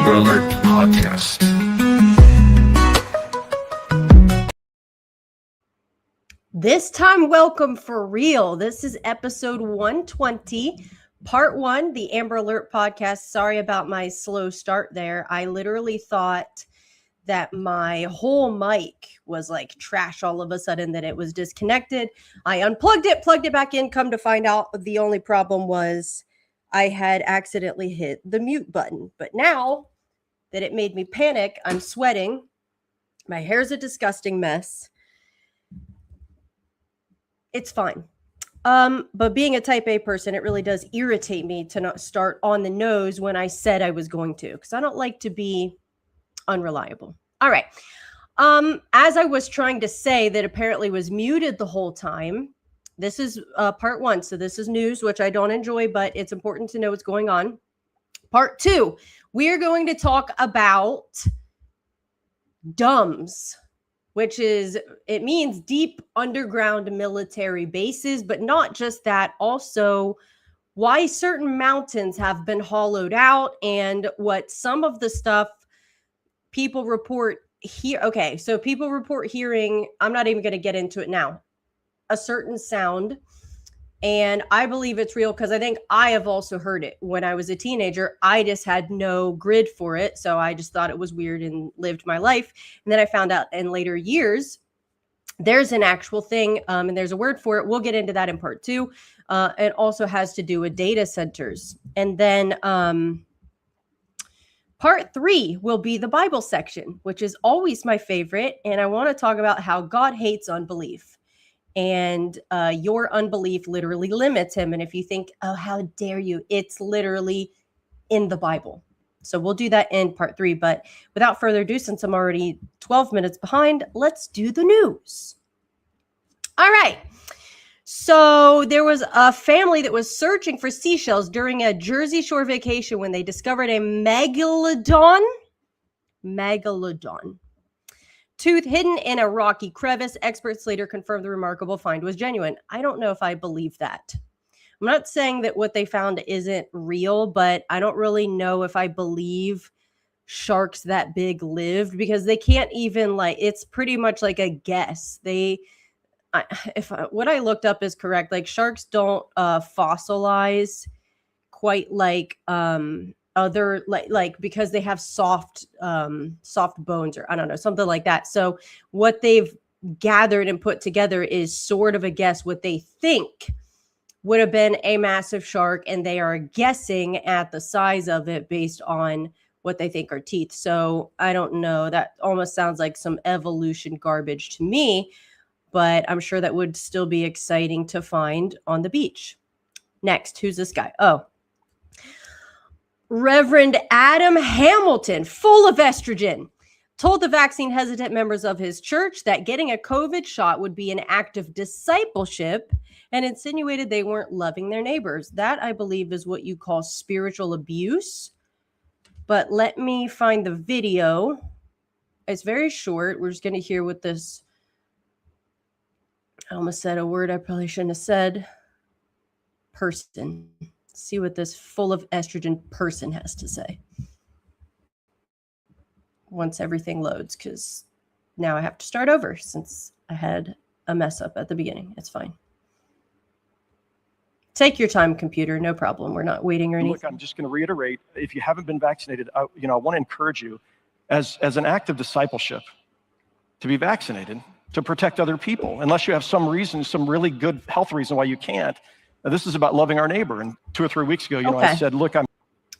Amber Alert Podcast. This time, welcome for real. This is episode 120, part 1, the Amber Alert Podcast. Sorry about my slow start there. I literally thought that my whole mic was like trash all of a sudden, that it was disconnected. I unplugged it, plugged it back in, come to find out the only problem was I had accidentally hit the mute button. But now that it made me panic, I'm sweating. My hair's a disgusting mess. It's fine. But being a type A person, it really does irritate me to not start on the nose when I said I was going to, because I don't like to be unreliable. All right. As I was trying to say, that apparently was muted the whole time. This is part 1. So this is news, which I don't enjoy, but it's important to know what's going on. Part 2, we are going to talk about DUMBs, which is, it means deep underground military bases, but not just that, also why certain mountains have been hollowed out and what some of the stuff people report here. Okay, so people report hearing, I'm not even going to get into it now, a certain sound. And I believe it's real because I think I have also heard it when I was a teenager. I just had no grid for it. So I just thought it was weird and lived my life. And then I found out in later years, there's an actual thing and there's a word for it. We'll get into that in part 2. It also has to do with data centers. And then part 3 will be the Bible section, which is always my favorite. And I want to talk about how God hates unbelief. And your unbelief literally limits him. And if you think, oh, how dare you? It's literally in the Bible. So we'll do that in part 3. But without further ado, since I'm already 12 minutes behind, let's do the news. All right. So there was a family that was searching for seashells during a Jersey Shore vacation when they discovered a megalodon tooth hidden in a rocky crevice. Experts later confirmed the remarkable find was genuine. I don't know if I believe that. I'm not saying that what they found isn't real, but I don't really know if I believe sharks that big lived, because they can't even, like, it's pretty much like a guess. What I looked up is correct, like sharks don't fossilize quite like other like because they have soft bones, or I don't know, something like that. So what they've gathered and put together is sort of a guess what they think would have been a massive shark, and they are guessing at the size of it based on what they think are teeth. So I don't know, that almost sounds like some evolution garbage to me, but I'm sure that would still be exciting to find on the beach. Next, who's this guy? Oh, Reverend Adam Hamilton, full of estrogen, told the vaccine-hesitant members of his church that getting a COVID shot would be an act of discipleship, and insinuated they weren't loving their neighbors. That, I believe, is what you call spiritual abuse. But let me find the video. It's very short. We're just going to hear what this... I almost said a word I probably shouldn't have said. Person. See what this full of estrogen person has to say once everything loads, because now I have to start over since I had a mess up at the beginning. It's fine. Take your time, computer. No problem. We're not waiting or anything. Look, I'm just going to reiterate, if you haven't been vaccinated, I want to encourage you as an act of discipleship to be vaccinated, to protect other people, unless you have some reason, some really good health reason why you can't. This is about loving our neighbor. And 2 or 3 weeks ago, I said, look,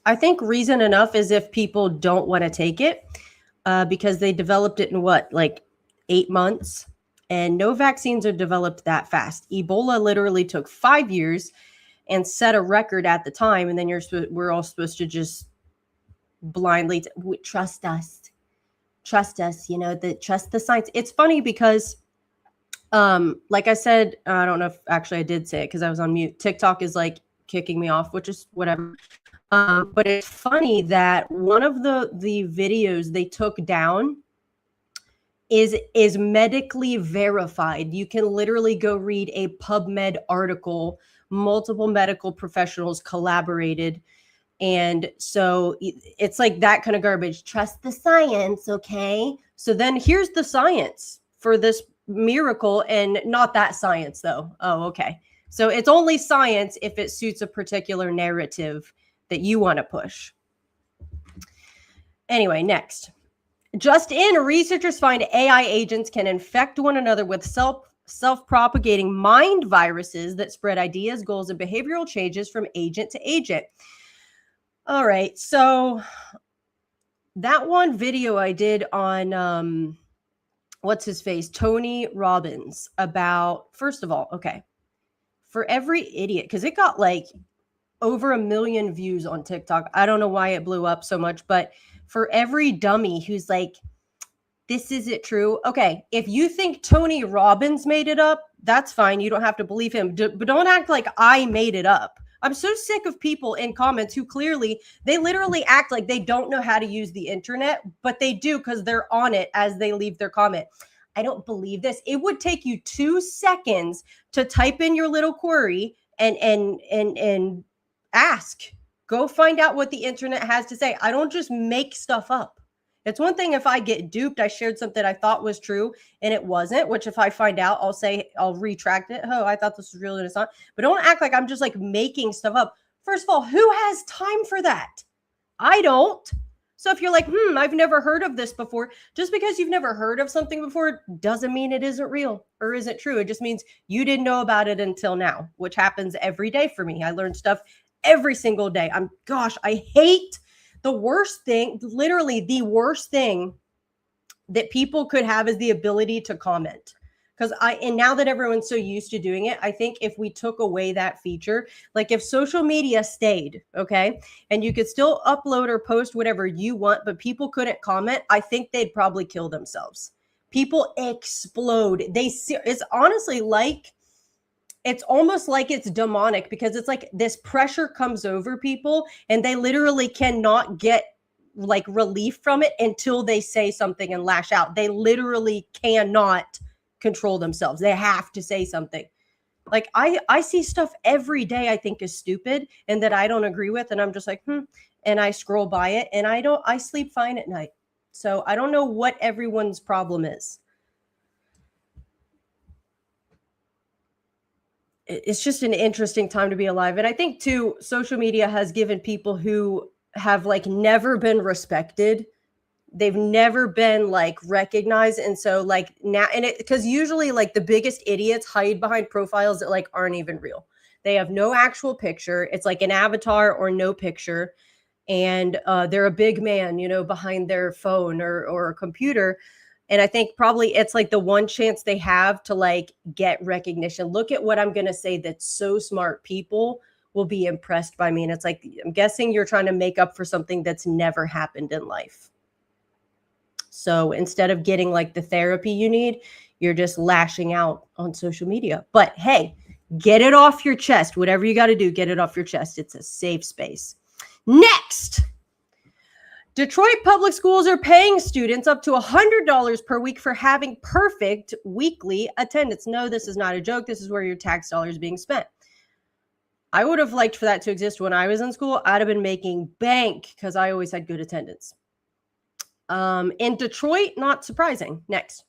I think reason enough is if people don't want to take it because they developed it in like 8 months, and no vaccines are developed that fast. Ebola literally took 5 years and set a record at the time. And then we're all supposed to just blindly trust us, trust the science. It's funny because like I said, I don't know if actually I did say it because I was on mute. TikTok is like kicking me off, which is whatever. But it's funny that one of the videos they took down is medically verified. You can literally go read a PubMed article. Multiple medical professionals collaborated And so it's like that kind of garbage. Trust the science, okay? So then here's the science for this miracle, and not that science though. Oh, okay. So it's only science if it suits a particular narrative that you want to push. Anyway, next. Just in, researchers find AI agents can infect one another with self-propagating mind viruses that spread ideas, goals, and behavioral changes from agent to agent. All right, so that one video I did on what's his face, Tony Robbins, about, first of all, okay, for every idiot, because it got like over 1 million views on TikTok. I don't know why it blew up so much, but for every dummy who's like, this isn't true. Okay, if you think Tony Robbins made it up, that's fine. You don't have to believe him, but don't act like I made it up. I'm so sick of people in comments who clearly, they literally act like they don't know how to use the internet, but they do because they're on it as they leave their comment. I don't believe this. It would take you 2 seconds to type in your little query and ask. Go find out what the internet has to say. I don't just make stuff up. It's one thing if I get duped, I shared something I thought was true and it wasn't, which if I find out, I'll retract it. Oh, I thought this was real and it's not. But don't act like I'm just like making stuff up. First of all, who has time for that? I don't. So if you're like, I've never heard of this before, just because you've never heard of something before doesn't mean it isn't real or isn't true. It just means you didn't know about it until now, which happens every day for me. I learn stuff every single day. I hate the worst thing, literally the worst thing that people could have is the ability to comment. And now that everyone's so used to doing it, I think if we took away that feature, like if social media stayed, okay, and you could still upload or post whatever you want, but people couldn't comment, I think they'd probably kill themselves. People explode. It's honestly like, it's almost like it's demonic because it's like this pressure comes over people and they literally cannot get like relief from it until they say something and lash out. They literally cannot control themselves. They have to say something. Like I see stuff every day I think is stupid and that I don't agree with. And I'm just like, and I scroll by it and I sleep fine at night. So I don't know what everyone's problem is. It's just an interesting time to be alive. And I think too, social media has given people who have like never been respected. They've never been like recognized. And so like now, because usually like the biggest idiots hide behind profiles that like aren't even real. They have no actual picture. It's like an avatar or no picture. And they're a big man, behind their phone or a computer. And I think probably it's like the one chance they have to like get recognition. Look at what I'm going to say that's so smart. People will be impressed by me. And it's like, I'm guessing you're trying to make up for something that's never happened in life. So instead of getting like the therapy you need, you're just lashing out on social media. But hey, get it off your chest. Whatever you got to do, get it off your chest. It's a safe space. Next. Detroit public schools are paying students up to $100 per week for having perfect weekly attendance. No, this is not a joke. This is where your tax dollars are being spent. I would have liked for that to exist when I was in school. I'd have been making bank because I always had good attendance. In Detroit, not surprising. Next.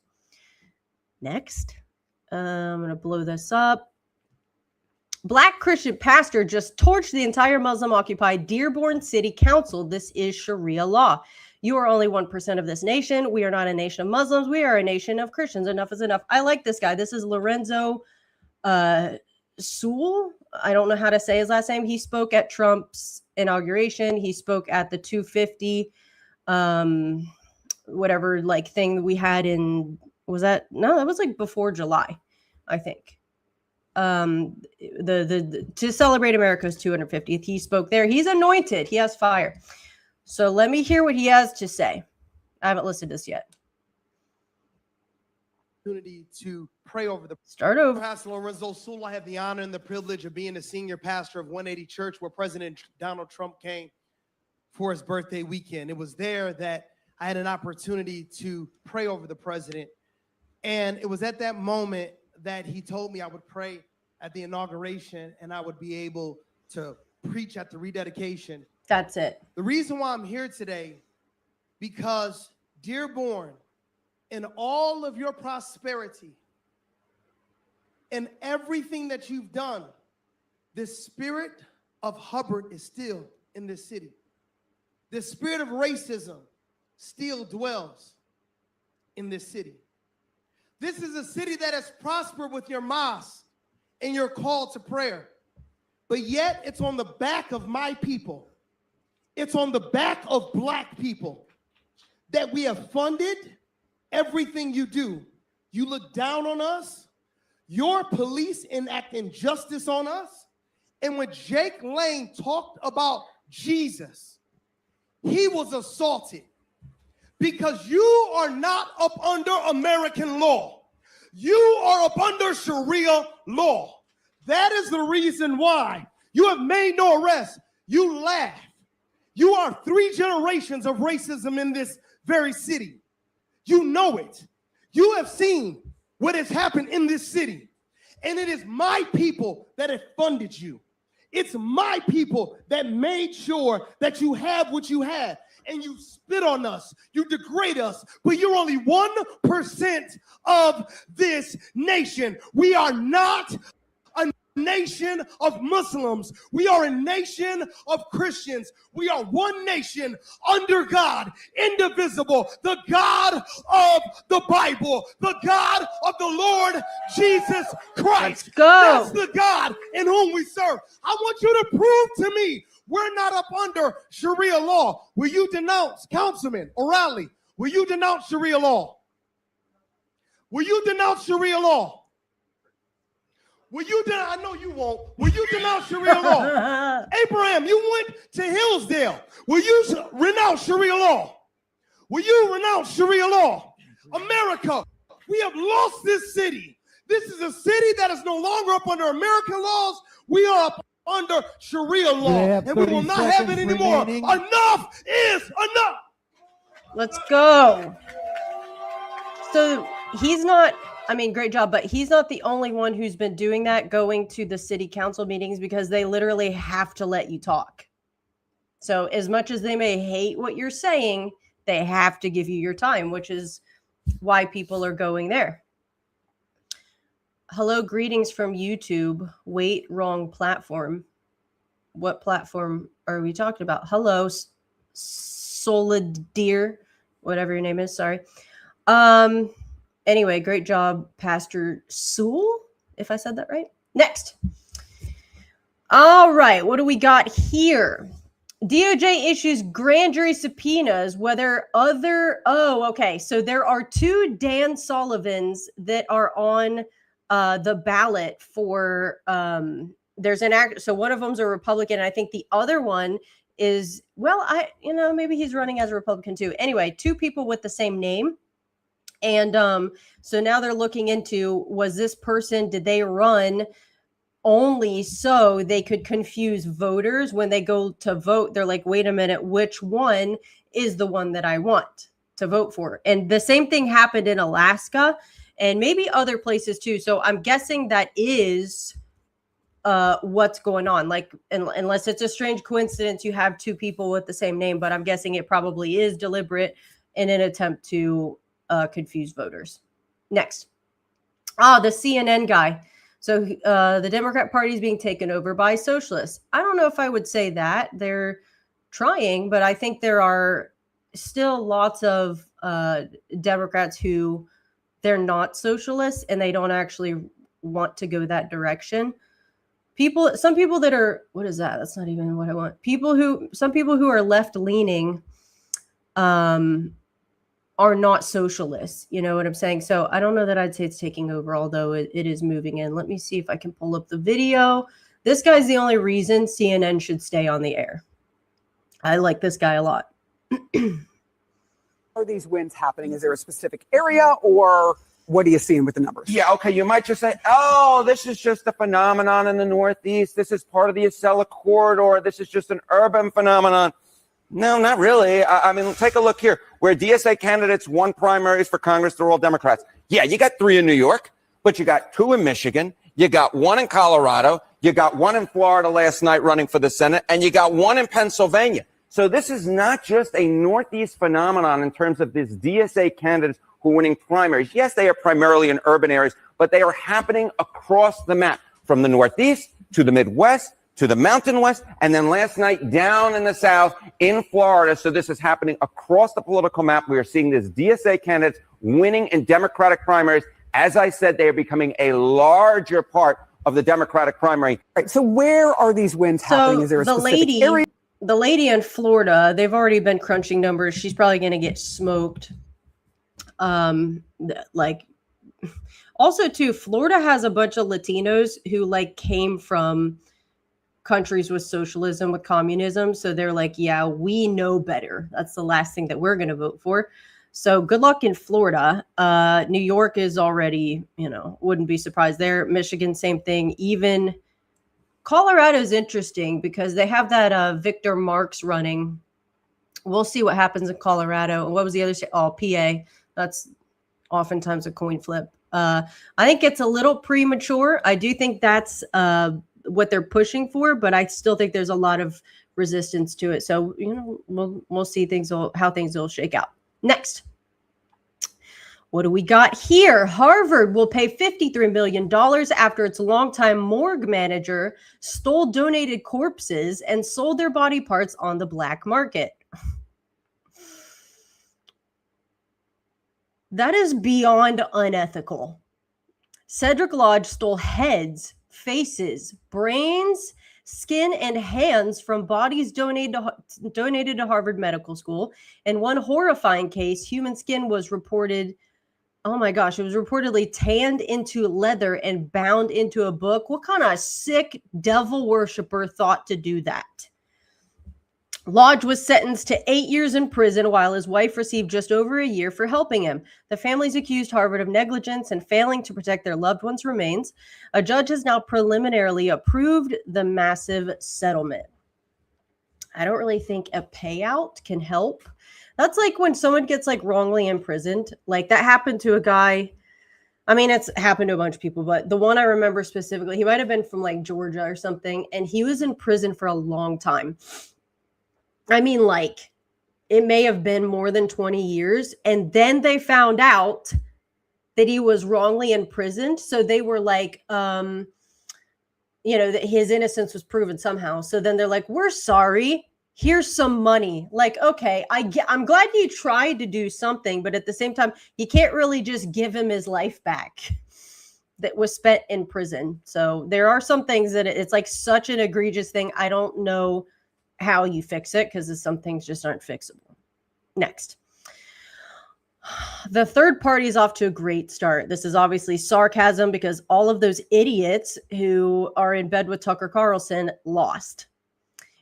I'm going to blow this up. Black Christian pastor just torched the entire Muslim-occupied Dearborn City Council. This is Sharia law. You are only 1% of this nation. We are not a nation of Muslims. We are a nation of Christians. Enough is enough. I like this guy. This is Lorenzo Sewell. I don't know how to say his last name. He spoke at Trump's inauguration. He spoke at the 250 whatever like thing we had in, that was like before July, I think. The to celebrate America's 250th, he spoke there. He's anointed. He has fire. So let me hear what he has to say. I haven't listened to this yet. Opportunity to pray over the start over. Pastor Lorenzo Sewell. I have the honor and the privilege of being the senior pastor of 180 Church, where President Donald Trump came for his birthday weekend. It was there that I had an opportunity to pray over the president, and it was at that moment that he told me I would pray at the inauguration and I would be able to preach at the rededication That's it. The reason why I'm here today, because Dearborn, in all of your prosperity and everything that you've done, the spirit of Hubbard is still in this city. The spirit of racism still dwells in this city. This is a city that has prospered with your mosque and your call to prayer, but yet it's on the back of my people. It's on the back of black people that we have funded everything you do. You look down on us. Your police enact injustice on us. And when Jake Lane talked about Jesus, he was assaulted because you are not up under American law. You are up under Sharia law. That is the reason why you have made no arrest. You laugh. You are 3 generations of racism in this very city. You know it. You have seen what has happened in this city. And it is my people that have funded you. It's my people that made sure that you have what you have. And you spit on us, you degrade us, but you're only 1% of this nation. We are not a nation of Muslims. We are a nation of Christians. We are one nation under God, indivisible, the God of the Bible, the God of the Lord Jesus Christ. Let's go. That's the God in whom we serve. I want you to prove to me we're not up under Sharia law. Will you denounce, Councilman O'Reilly, will you denounce Sharia law? Will you denounce Sharia law? Will you denounce, I know you won't. Will you denounce Sharia law? Abraham, you went to Hillsdale. Will you renounce Sharia law? Will you renounce Sharia law? America, we have lost this city. This is a city that is no longer up under American laws. We are up under Sharia law, and we will not have it anymore. Remaining. Enough is enough. Let's go. So he's not, I mean, great job, but he's not the only one who's been doing that, going to the city council meetings, because they literally have to let you talk. So as much as they may hate what you're saying, they have to give you your time, which is why people are going there. Hello, greetings from YouTube. Wait, wrong platform. What platform are we talking about? Hello, Solid Deer, whatever your name is. Sorry. Anyway, great job, Pastor Sewell, if I said that right. Next. All right, what do we got here? DOJ issues grand jury subpoenas whether other, okay. So there are 2 Dan Sullivans that are on the ballot for, there's an act. So one of them's a Republican. I think the other one is, well, maybe he's running as a Republican too. Anyway, 2 people with the same name. And so now they're looking into, was this person, did they run only so they could confuse voters when they go to vote? They're like, wait a minute, which one is the one that I want to vote for? And the same thing happened in Alaska and maybe other places too. So I'm guessing that is what's going on. Like, unless it's a strange coincidence, you have 2 people with the same name, but I'm guessing it probably is deliberate in an attempt to confuse voters. Next. The CNN guy. So the Democrat Party is being taken over by socialists. I don't know if I would say that. They're trying, but I think there are still lots of Democrats who they're not socialists and they don't actually want to go that direction. Some people that are, what is that? That's not even what I want. Some people who are left leaning are not socialists. You know what I'm saying? So I don't know that I'd say it's taking over, although it is moving in. Let me see if I can pull up the video. This guy's the only reason CNN should stay on the air. I like this guy a lot. Are these wins happening? Is there a specific area, or what are you seeing with the numbers? Yeah, okay, you might just say, oh, this is just a phenomenon in the Northeast. This is part of the Acela corridor. This is just an urban phenomenon. No, not really. I mean, take a look here. Where DSA candidates won primaries for Congress, they're all Democrats. Yeah, you got 3 in New York, but you got 2 in Michigan. You got one in Colorado. You got one in Florida last night running for the Senate, and you got one in Pennsylvania. So this is not just a Northeast phenomenon in terms of these DSA candidates who are winning primaries. Yes, they are primarily in urban areas, but they are happening across the map, from the Northeast to the Midwest to the Mountain West, and then last night down in the South in Florida. So this is happening across the political map. We are seeing these DSA candidates winning in Democratic primaries. As I said, they are becoming a larger part of the Democratic primary. Right. So where are these wins happening? Is there a specific area? The lady in Florida, they've already been crunching numbers. She's probably going to get smoked. Like, also too, Florida has a bunch of Latinos who like came from countries with socialism, with communism. So they're like, yeah, we know better. That's the last thing that we're going to vote for. So good luck in Florida. New York is already, wouldn't be surprised there. Michigan, same thing. Even Colorado is interesting because they have that Victor Marks running. We'll see what happens in Colorado. And what was the other state? Oh, PA. That's oftentimes a coin flip. I think it's a little premature. I do think that's what they're pushing for, but I still think there's a lot of resistance to it. So, we'll see how things will shake out. Next. What do we got here? Harvard will pay $53 million after its longtime morgue manager stole donated corpses and sold their body parts on the black market. That is beyond unethical. Cedric Lodge stole heads, faces, brains, skin, and hands from bodies donated to Harvard Medical School. In one horrifying case, human skin was reported, oh my gosh, it was reportedly tanned into leather and bound into a book. What kind of sick devil worshiper thought to do that? Lodge was sentenced to 8 years in prison while his wife received just over a year for helping him. The families accused Harvard of negligence and failing to protect their loved ones' remains. A judge has now preliminarily approved the massive settlement. I don't really think a payout can help. That's like when someone gets like wrongly imprisoned. Like that happened to a guy. I mean, it's happened to a bunch of people, but the one I remember specifically, he might have been from like Georgia or something, and he was in prison for a long time. I mean, like, it may have been more than 20 years. And then they found out that he was wrongly imprisoned. So they were like, that his innocence was proven somehow. So then they're like, we're sorry. Here's some money. Like, okay, I'm glad you tried to do something. But at the same time, you can't really just give him his life back that was spent in prison. So there are some things that it's like such an egregious thing. I don't know how you fix it because some things just aren't fixable. Next. The third party is off to a great start. This is obviously sarcasm because all of those idiots who are in bed with Tucker Carlson lost.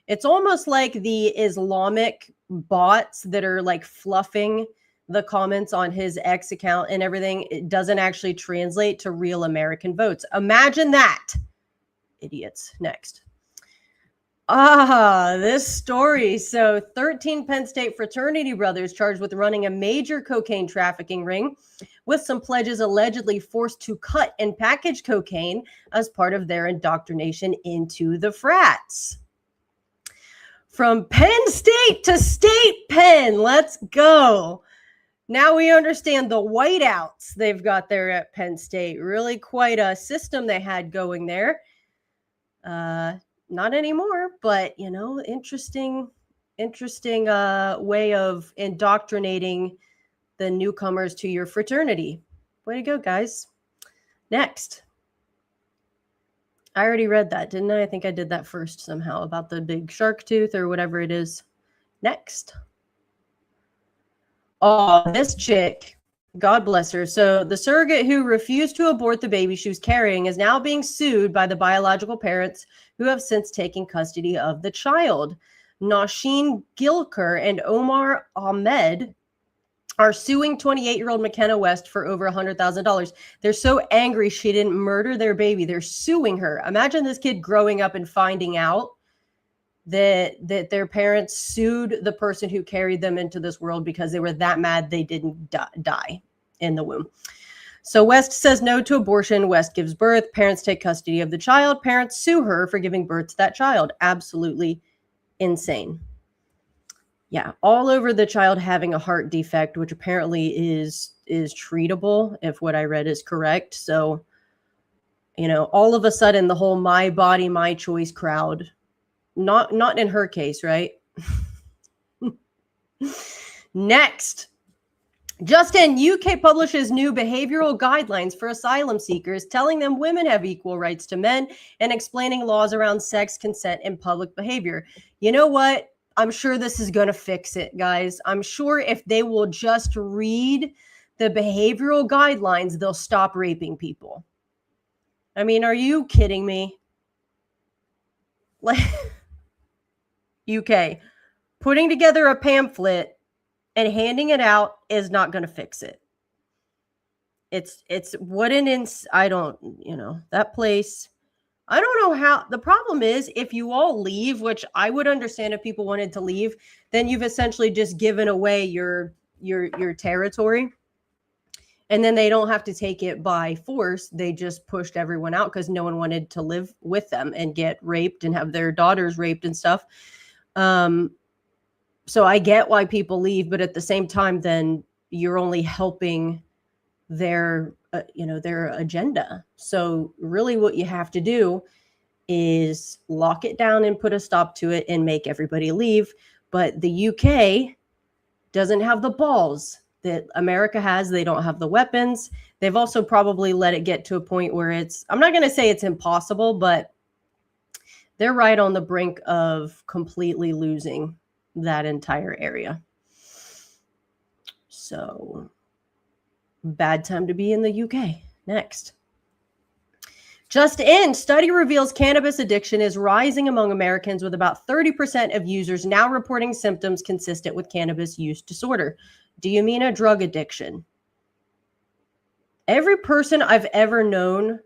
It's almost like the Islamic bots that are like fluffing the comments on his X account and everything. It doesn't actually translate to real American votes. Imagine that. Idiots. Next. This story. So 13 Penn State fraternity brothers charged with running a major cocaine trafficking ring with some pledges allegedly forced to cut and package cocaine as part of their indoctrination into the frats. From Penn State to State Penn. Let's go. Now we understand the whiteouts they've got there at Penn State. Really quite a system they had going there. Not anymore, but interesting way of indoctrinating the newcomers to your fraternity. Way to go, guys. Next. I already read that, didn't I? I think I did that first somehow about the big shark tooth or whatever it is. Next. Oh, this chick. God bless her. So the surrogate who refused to abort the baby she was carrying is now being sued by the biological parents who have since taken custody of the child. Nausheen Gilker and Omar Ahmed are suing 28-year-old McKenna West for over $100,000. They're so angry she didn't murder their baby. They're suing her. Imagine this kid growing up and finding out that their parents sued the person who carried them into this world because they were that mad they didn't die in the womb. So West says no to abortion. West gives birth. Parents take custody of the child. Parents sue her for giving birth to that child. Absolutely insane. Yeah, all over the child having a heart defect, which apparently is treatable if what I read is correct. So, you know, all of a sudden the whole my body, my choice crowd, not in her case, right? Next. Justin, UK publishes new behavioral guidelines for asylum seekers, telling them women have equal rights to men and explaining laws around sex, consent, and public behavior. You know what? I'm sure this is going to fix it, guys. I'm sure if they will just read the behavioral guidelines, they'll stop raping people. I mean, are you kidding me? Like, UK, putting together a pamphlet and handing it out is not going to fix it. It's what I don't, you know, that place. I don't know how. The problem is if you all leave, which I would understand if people wanted to leave, then you've essentially just given away your territory. And then they don't have to take it by force. They just pushed everyone out because no one wanted to live with them and get raped and have their daughters raped and stuff. So I get why people leave, but at the same time, then you're only helping their agenda. So really what you have to do is lock it down and put a stop to it and make everybody leave. But the UK doesn't have the balls that America has. They don't have the weapons. They've also probably let it get to a point where I'm not going to say it's impossible, but they're right on the brink of completely losing that entire area. So bad time to be in the UK. Next. Just in, study reveals cannabis addiction is rising among Americans, with about 30% of users now reporting symptoms consistent with cannabis use disorder. Do you mean a drug addiction? Every person I've ever known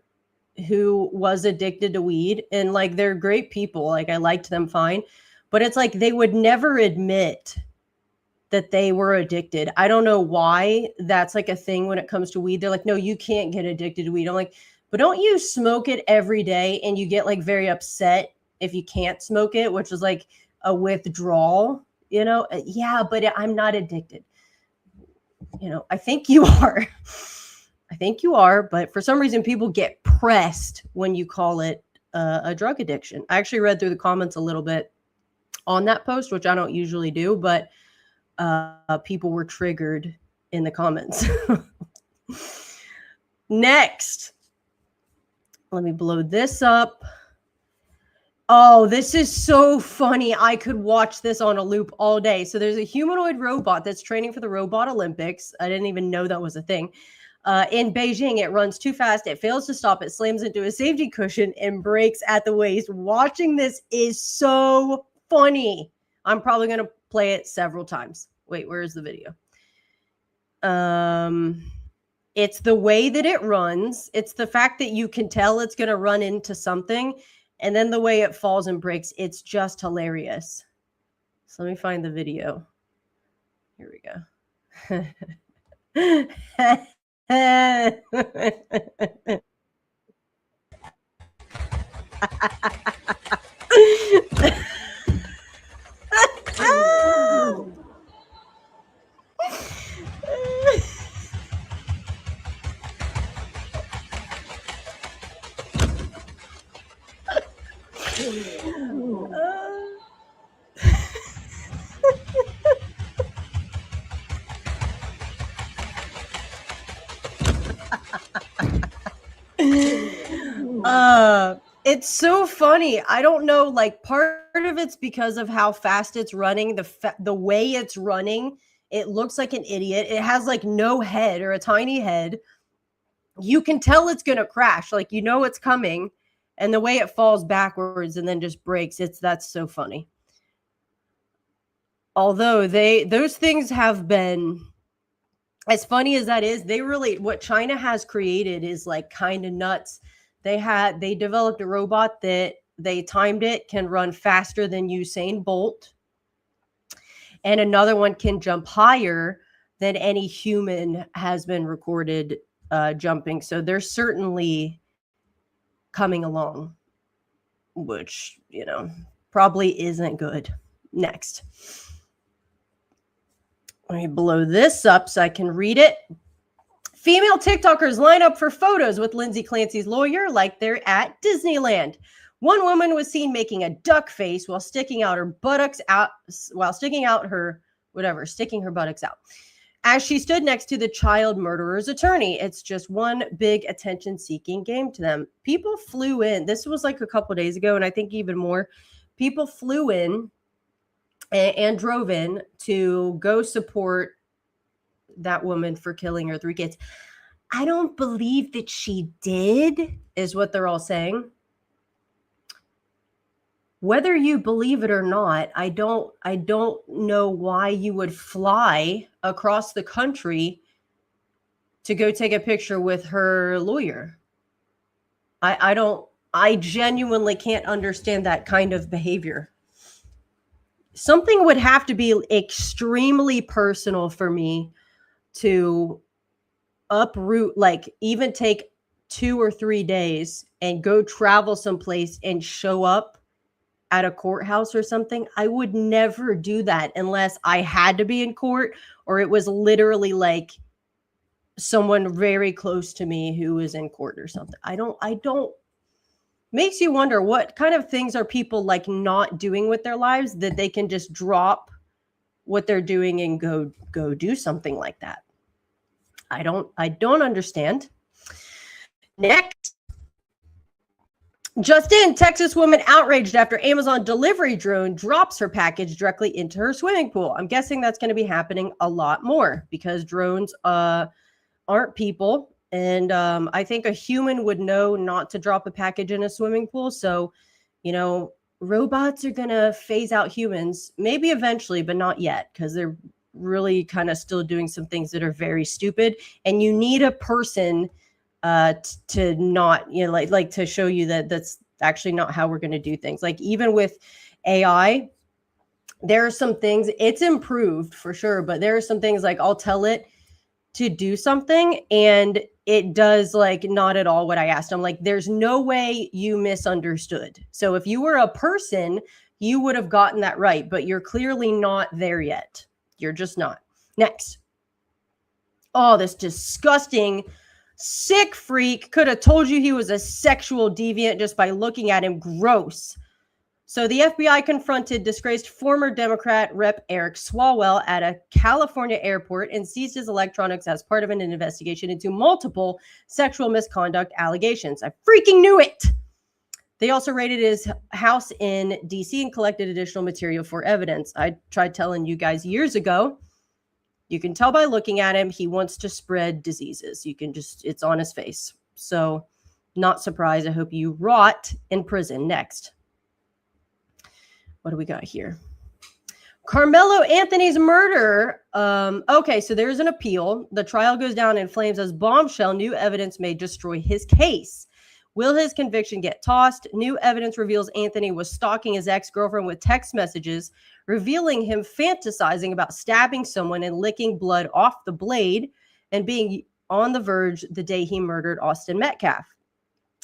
who was addicted to weed, and like they're great people, like I liked them fine, but it's like they would never admit that they were addicted. I don't know why that's like a thing when it comes to weed. They're like, no, you can't get addicted to weed. I'm like, but don't you smoke it every day and you get like very upset if you can't smoke it, which is like a withdrawal, you know? Yeah, but I'm not addicted. You know, I think you are. I think you are, but for some reason people get pressed when you call it a drug addiction. I actually read through the comments a little bit on that post, which I don't usually do, but people were triggered in the comments. Next, let me blow this up. Oh, this is so funny. I could watch this on a loop all day. So there's a humanoid robot that's training for the Robot Olympics. I didn't even know that was a thing. In Beijing, it runs too fast. It fails to stop. It slams into a safety cushion and breaks at the waist. Watching this is so funny. I'm probably going to play it several times. Wait, where is the video? It's the way that it runs. It's the fact that you can tell it's going to run into something, and then the way it falls and breaks. It's just hilarious. So let me find the video. Here we go. It's so funny. I don't know, like part of it's because of how fast it's running, the way it's running. It looks like an idiot. It has like no head or a tiny head. You can tell it's going to crash. Like, you know, it's coming, and the way it falls backwards and then just breaks. That's so funny. Although those things have been, as funny as that is, what China has created is like kind of nuts. They developed a robot that they timed it can run faster than Usain Bolt. And another one can jump higher than any human has been recorded jumping. So they're certainly coming along, which, you know, probably isn't good. Next. Let me blow this up so I can read it. Female TikTokers line up for photos with Lindsay Clancy's lawyer like they're at Disneyland. One woman was seen making a duck face while sticking her buttocks out as she stood next to the child murderer's attorney. It's just one big attention-seeking game to them. People flew in. This was like a couple days ago, and I think even more. People flew in and drove in to go support that woman for killing her 3 kids. I don't believe that she did, is what they're all saying. Whether you believe it or not, I don't know why you would fly across the country to go take a picture with her lawyer. I genuinely can't understand that kind of behavior. Something would have to be extremely personal for me to uproot, like even take 2 or 3 days and go travel someplace and show up at a courthouse or something. I would never do that unless I had to be in court or it was literally like someone very close to me who was in court or something. I don't makes you wonder what kind of things are people like not doing with their lives that they can just drop what they're doing and go do something like that. I don't understand. Next. Just in, Texas woman outraged after Amazon delivery drone drops her package directly into her swimming pool. I'm guessing that's going to be happening a lot more because drones aren't people. And I think a human would know not to drop a package in a swimming pool. So, you know, robots are going to phase out humans, maybe eventually, but not yet, because they're really kind of still doing some things that are very stupid. And you need a person to not, you know, like to show you that that's actually not how we're going to do things. Like even with AI, there are some things, it's improved for sure, but there are some things like I'll tell it to do something and it does like not at all what I asked. I'm like, there's no way you misunderstood. So if you were a person, you would have gotten that right, but you're clearly not there yet. You're just not. Next. Oh, this disgusting sick freak could have told you he was a sexual deviant just by looking at him. Gross. So the FBI confronted disgraced former Democrat Rep. Eric Swalwell at a California airport and seized his electronics as part of an investigation into multiple sexual misconduct allegations. I freaking knew it. They also raided his house in DC and collected additional material for evidence. I tried telling you guys years ago, you can tell by looking at him, he wants to spread diseases. You can just, it's on his face. So not surprised. I hope you rot in prison. Next. What do we got here? Carmelo Anthony's murder. Okay, so there's an appeal. The trial goes down in flames as bombshell. New evidence may destroy his case. Will his conviction get tossed? New evidence reveals Anthony was stalking his ex-girlfriend with text messages, revealing him fantasizing about stabbing someone and licking blood off the blade and being on the verge the day he murdered Austin Metcalf.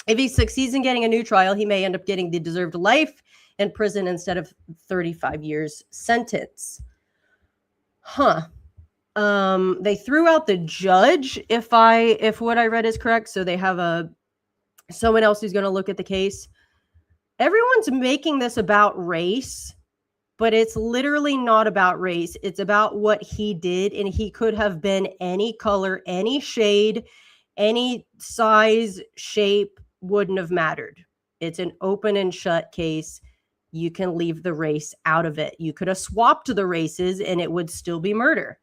If he succeeds in getting a new trial, he may end up getting the deserved life in prison instead of 35 years sentence. They threw out the judge if what I read is correct. So they have someone else who's going to look at the case. Everyone's making this about race, but it's literally not about race. It's about what he did, and he could have been any color, any shade, any size, shape, wouldn't have mattered. It's an open and shut case. You can leave the race out of it. You could have swapped the races and it would still be murder.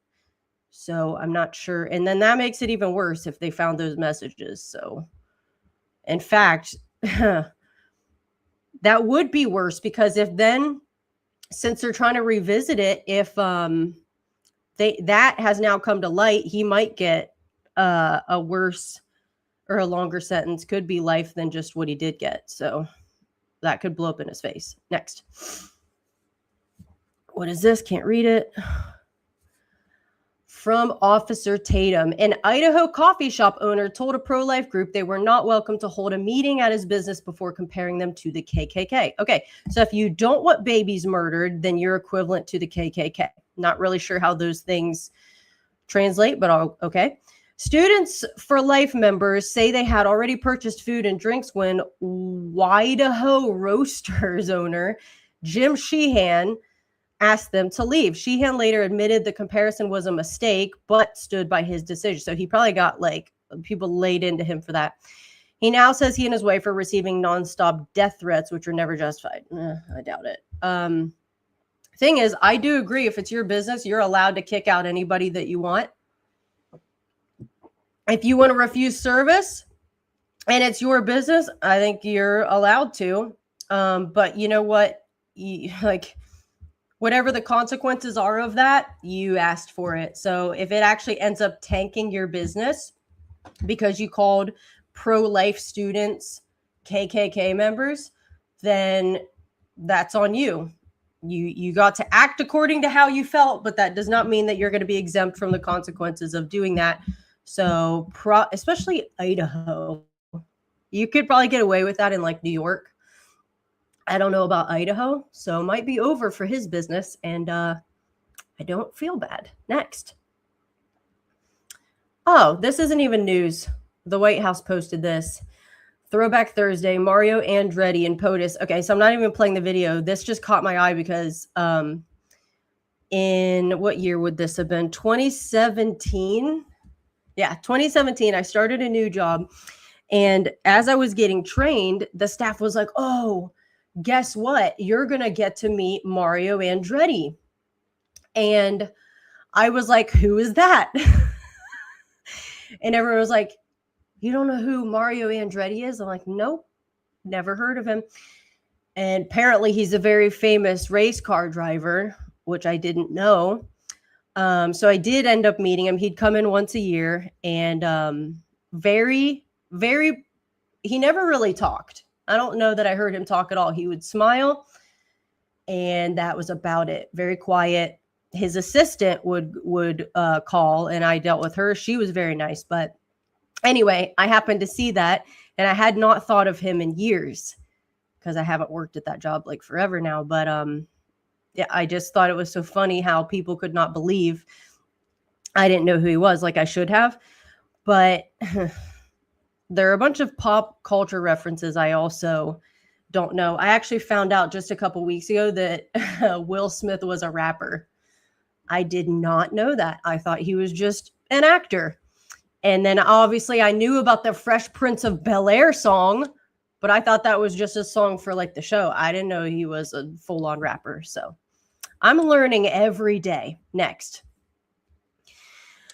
So I'm not sure. And then that makes it even worse if they found those messages. So in fact, that would be worse because if then, since they're trying to revisit it, if that has now come to light, he might get a worse or a longer sentence, could be life than just what he did get. So that could blow up in his face. Next. What is this? Can't read it. from Officer Tatum. An Idaho coffee shop owner told a pro-life group they were not welcome to hold a meeting at his business before comparing them to the KKK. Okay, so if you don't want babies murdered, then you're equivalent to the KKK. Not really sure how those things translate, but okay. Students for Life members say they had already purchased food and drinks when Idaho Roasters owner Jim Sheehan asked them to leave. Sheehan later admitted the comparison was a mistake, but stood by his decision. So he probably got like people laid into him for that. He now says he and his wife are receiving nonstop death threats, which are never justified. I doubt it. Thing is, I do agree. If it's your business, you're allowed to kick out anybody that you want. If you want to refuse service and it's your business, I think you're allowed to. But you know what? Whatever the consequences are of that, you asked for it. So if it actually ends up tanking your business because you called pro-life students KKK members, then that's on you. You got to act according to how you felt, but that does not mean that you're going to be exempt from the consequences of doing that. So especially Idaho, you could probably get away with that in like New York. I don't know about Idaho, so it might be over for his business, and I don't feel bad. Next. Oh, this isn't even news. The White House posted this. Throwback Thursday, Mario Andretti and POTUS. Okay, so I'm not even playing the video. This just caught my eye because in what year would this have been? 2017? Yeah, 2017, I started a new job, and as I was getting trained, the staff was like, oh, guess what? You're going to get to meet Mario Andretti. And I was like, who is that? And everyone was like, you don't know who Mario Andretti is? I'm like, nope, never heard of him. And apparently he's a very famous race car driver, which I didn't know. So I did end up meeting him. He'd come in once a year, and he never really talked. I don't know that I heard him talk at all. He would smile, and that was about it. Very quiet. His assistant would call, and I dealt with her. She was very nice. But anyway, I happened to see that, and I had not thought of him in years because I haven't worked at that job like forever now. But yeah, I just thought it was so funny how people could not believe I didn't know who he was, like I should have. But there are a bunch of pop culture references I also don't know. I actually found out just a couple weeks ago that Will Smith was a rapper. I did not know that. I thought he was just an actor. And then obviously I knew about the Fresh Prince of Bel-Air song, but I thought that was just a song for like the show. I didn't know he was a full-on rapper. So I'm learning every day. Next.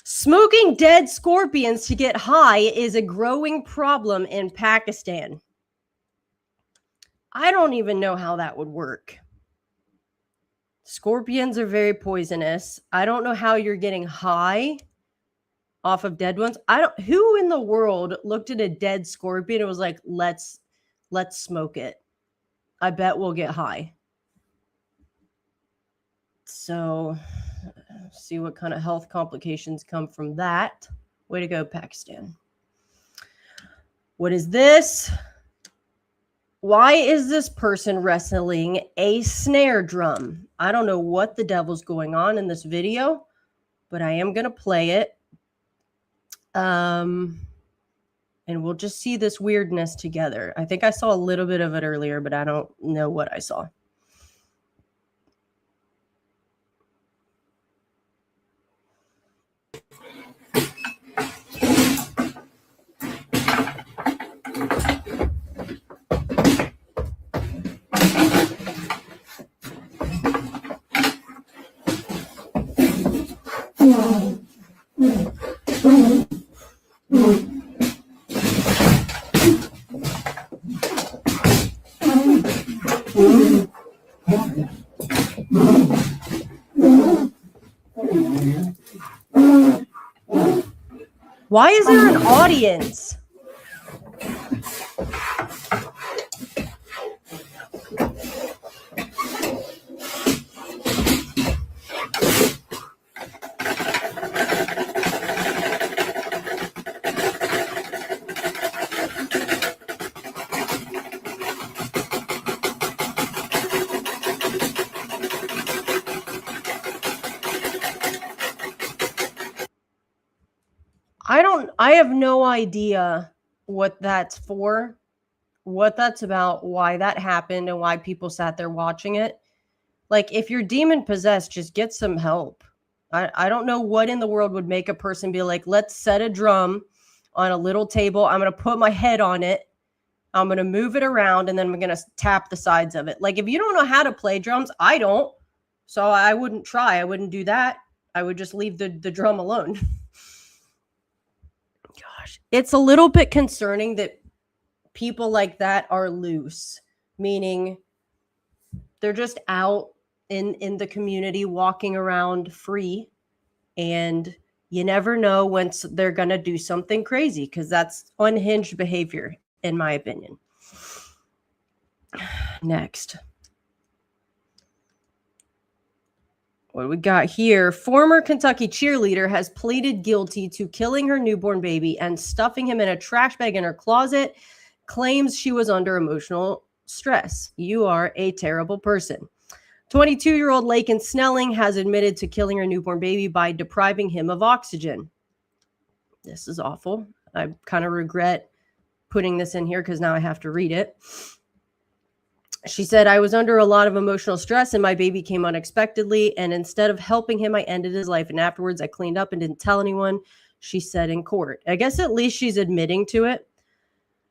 Smoking dead scorpions to get high is a growing problem in Pakistan. I don't even know how that would work. Scorpions are very poisonous. I don't know how you're getting high off of dead ones. Who in the world looked at a dead scorpion and was like, let's smoke it. I bet we'll get high. So see what kind of health complications come from that. Way to go, Pakistan. What is this? Why is this person wrestling a snare drum? I don't know what the devil's going on in this video, but I am going to play it. And we'll just see this weirdness together. I think I saw a little bit of it earlier, but I don't know what I saw. Why is there an audience? I have no idea what that's for, what that's about, why that happened, and why people sat there watching it. Like, if you're demon possessed, just get some help. I don't know what in the world would make a person be like, let's set a drum on a little table. I'm going to put my head on it. I'm going to move it around, and then I'm going to tap the sides of it. Like, if you don't know how to play drums, I don't. So I wouldn't try. I wouldn't do that. I would just leave the drum alone. Gosh, it's a little bit concerning that people like that are loose, meaning they're just out in the community walking around free, and you never know when they're going to do something crazy, because that's unhinged behavior, in my opinion. Next. What do we got here? Former Kentucky cheerleader has pleaded guilty to killing her newborn baby and stuffing him in a trash bag in her closet, claims she was under emotional stress. You are a terrible person. 22-year-old Laken Snelling has admitted to killing her newborn baby by depriving him of oxygen. This is awful. I kind of regret putting this in here because now I have to read it. She said, I was under a lot of emotional stress and my baby came unexpectedly. And instead of helping him, I ended his life. And afterwards, I cleaned up and didn't tell anyone, she said in court. I guess at least she's admitting to it.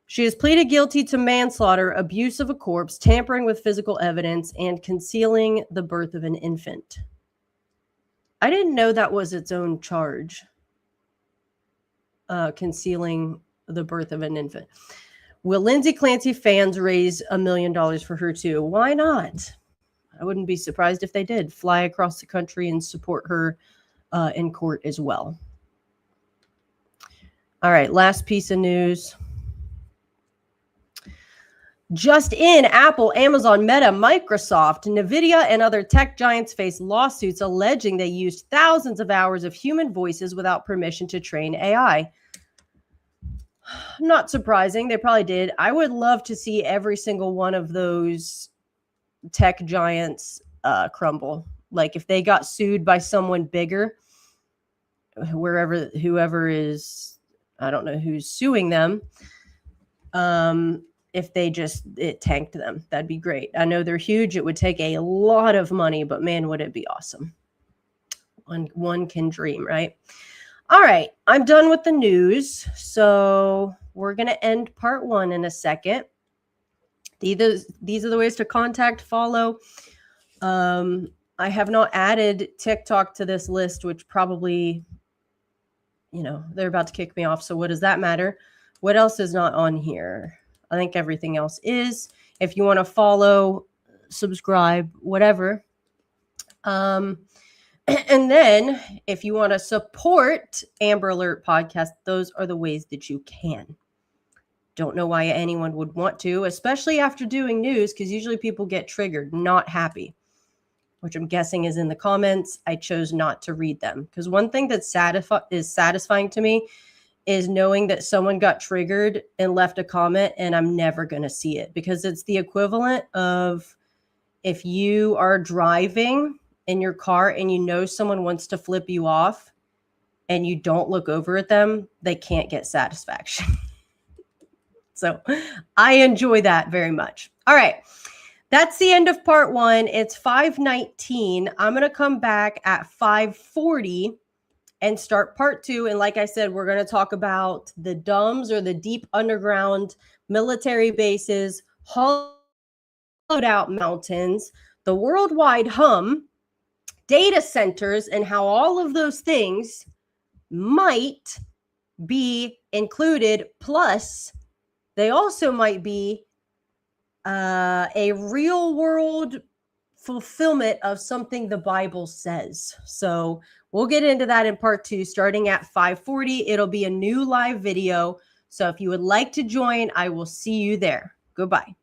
She has pleaded guilty to manslaughter, abuse of a corpse, tampering with physical evidence, and concealing the birth of an infant. I didn't know that was its own charge. Concealing the birth of an infant. Will Lindsay Clancy fans raise $1 million for her too? Why not? I wouldn't be surprised if they did. Fly across the country and support her in court as well. All right, last piece of news. Just in, Apple, Amazon, Meta, Microsoft, NVIDIA, and other tech giants face lawsuits alleging they used thousands of hours of human voices without permission to train AI. Not surprising. They probably did. I would love to see every single one of those tech giants crumble. Like if they got sued by someone bigger, whoever is, I don't know who's suing them. If it tanked them, that'd be great. I know they're huge. It would take a lot of money, but man, would it be awesome. One can dream, right? All right, I'm done with the news. So we're going to end part 1 in a second. These are the ways to contact, follow. I have not added TikTok to this list, which probably, they're about to kick me off. So what does that matter? What else is not on here? I think everything else is. If you want to follow, subscribe, whatever. And then if you want to support Amber Alert Podcast, those are the ways that you can. Don't know why anyone would want to, especially after doing news, because usually people get triggered, not happy, which I'm guessing is in the comments. I chose not to read them because one thing that's satisfying to me is knowing that someone got triggered and left a comment and I'm never going to see it, because it's the equivalent of if you are driving in your car and you know someone wants to flip you off and you don't look over at them, they can't get satisfaction. So I enjoy that very much. All right. That's the end of part 1. It's 5:19. I'm going to come back at 5:40 and start part 2. And like I said, we're going to talk about the DUMBs, or the deep underground military bases, hollowed out mountains, the worldwide hum, data centers, and how all of those things might be included. Plus, they also might be a real world fulfillment of something the Bible says. So we'll get into that in part 2, starting at 5:40. It'll be a new live video. So if you would like to join, I will see you there. Goodbye.